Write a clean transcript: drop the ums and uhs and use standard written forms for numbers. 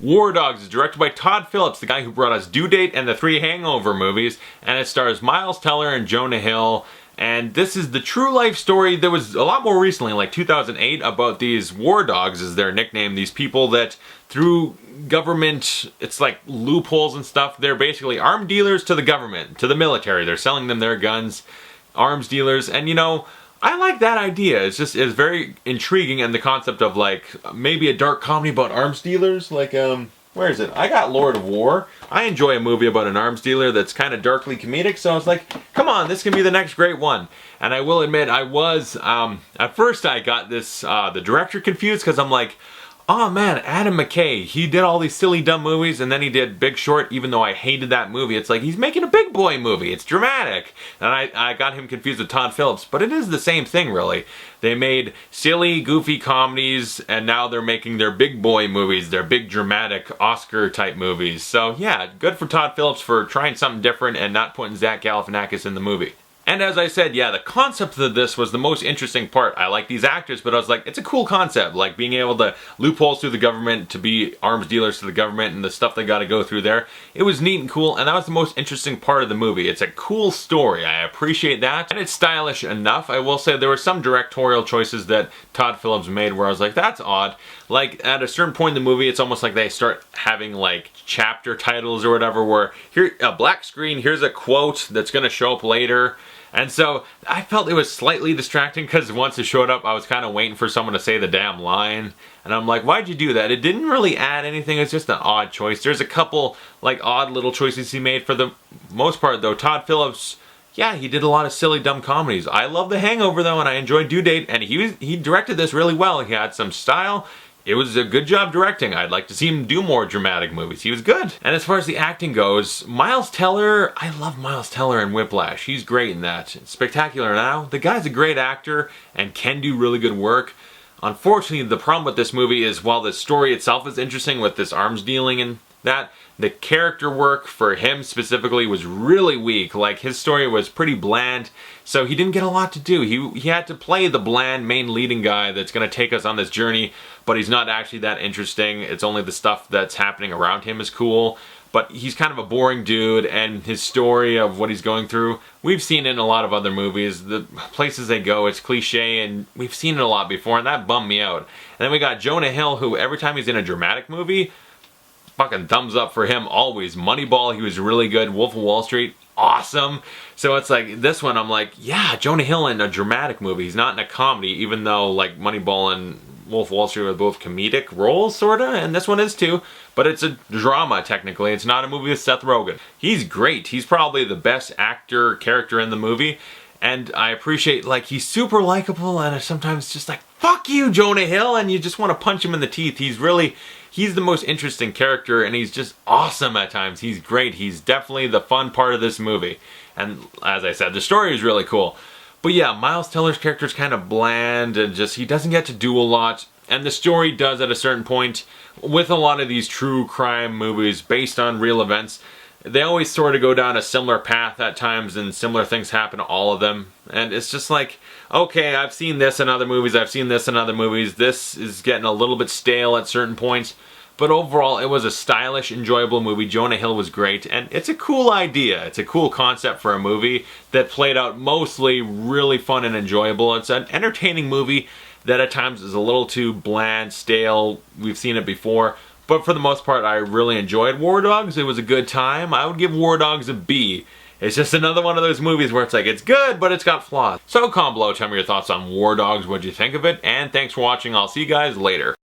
War Dogs is directed by Todd Phillips, the guy who brought us Due Date and the 3 Hangover movies, and it stars Miles Teller and Jonah Hill. And this is the true life story that was a lot more recently, like 2008, about these war dogs, is their nickname. These people that through government, it's like loopholes and stuff, they're basically arm dealers to the government, to the military. They're selling them their guns, arms dealers, and you know, I like that idea. It's very intriguing, and the concept of like maybe a dark comedy about arms dealers, like where is it? I got Lord of War. I enjoy a movie about an arms dealer that's kind of darkly comedic, so I was like, come on, this can be the next great one. And I will admit, I was at first I got this the director confused, because I'm like, oh man, Adam McKay, he did all these silly dumb movies, and then he did Big Short. Even though I hated that movie, it's like he's making a big boy movie. It's dramatic. And I got him confused with Todd Phillips, but it is the same thing really. They made silly, goofy comedies, and now they're making their big boy movies, their big dramatic Oscar type movies. So yeah, good for Todd Phillips for trying something different and not putting Zach Galifianakis in the movie. And as I said, yeah, the concept of this was the most interesting part. I like these actors, but I was like, it's a cool concept, like being able to loopholes through the government to be arms dealers to the government and the stuff they got to go through there. It was neat and cool, and that was the most interesting part of the movie. It's a cool story. I appreciate that, and it's stylish enough. I will say there were some directorial choices that Todd Phillips made where I was like, that's odd. Like, at a certain point in the movie, it's almost like they start having, like, chapter titles or whatever, where here, a black screen, here's a quote that's going to show up later. And so, I felt it was slightly distracting, because once it showed up, I was kind of waiting for someone to say the damn line. And I'm like, why'd you do that? It didn't really add anything, it's just an odd choice. There's a couple, like, odd little choices he made. For the most part, though, Todd Phillips, yeah, he did a lot of silly, dumb comedies. I love The Hangover, though, and I enjoyed Due Date, and he directed this really well. He had some style. It was a good job directing. I'd like to see him do more dramatic movies. He was good. And as far as the acting goes, Miles Teller, I love Miles Teller in Whiplash. He's great in that. Spectacular Now. The guy's a great actor and can do really good work. Unfortunately, the problem with this movie is while the story itself is interesting with this arms dealing and that, the character work for him specifically was really weak. Like, his story was pretty bland, so he didn't get a lot to do. He had to play the bland main leading guy that's going to take us on this journey, but he's not actually that interesting. It's only the stuff that's happening around him is cool. But he's kind of a boring dude, and his story of what he's going through, we've seen it in a lot of other movies. The places they go, it's cliche, and we've seen it a lot before, and that bummed me out. And then we got Jonah Hill, who every time he's in a dramatic movie, fucking thumbs up for him always. Moneyball, he was really good. Wolf of Wall Street, awesome. So it's like, this one I'm like, yeah, Jonah Hill in a dramatic movie. He's not in a comedy, even though like Moneyball and Wolf of Wall Street are both comedic roles, sorta, and this one is too. But it's a drama, technically. It's not a movie with Seth Rogen. He's great. He's probably the best actor, character in the movie. And I appreciate, like, he's super likable, and sometimes just like, fuck you, Jonah Hill, and you just want to punch him in the teeth. He's the most interesting character, and he's just awesome at times. He's great. He's definitely the fun part of this movie. And as I said, the story is really cool. But yeah, Miles Teller's character is kind of bland, and just, he doesn't get to do a lot. And the story does at a certain point, with a lot of these true crime movies based on real events, they always sort of go down a similar path at times, and similar things happen to all of them. And it's just like, okay, I've seen this in other movies, I've seen this in other movies, this is getting a little bit stale at certain points. But overall, it was a stylish, enjoyable movie. Jonah Hill was great, and it's a cool idea. It's a cool concept for a movie that played out mostly really fun and enjoyable. It's an entertaining movie that at times is a little too bland, stale. We've seen it before. But for the most part, I really enjoyed War Dogs. It was a good time. I would give War Dogs a B. It's just another one of those movies where it's like, it's good, but it's got flaws. So comment below, tell me your thoughts on War Dogs, what'd you think of it, and thanks for watching. I'll see you guys later.